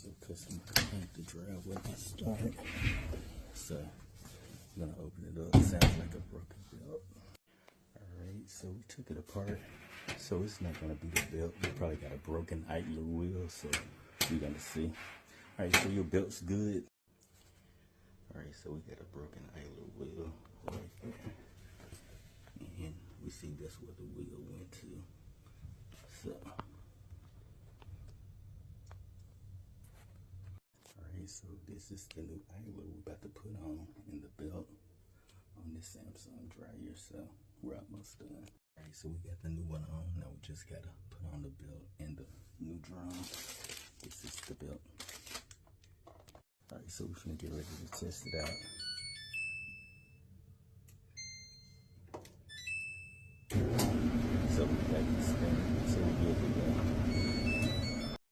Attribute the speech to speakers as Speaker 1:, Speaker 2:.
Speaker 1: So custom paint the driveway to start. So I'm gonna open it up. Sounds like a broken belt. Alright, so we took it apart. So it's not gonna be the belt. We probably got a broken idler wheel, so we're gonna see. Alright, so your belt's good. Alright, so we got a broken idler wheel right there. And we see that's where the wheel went to. So so this is the new idler we're about to put on in the belt on this Samsung dryer. So we're almost done. All right, so we got the new one on. Now we just gotta put on the belt and the new drum. This is the belt. All right, so we're gonna get ready to test it out.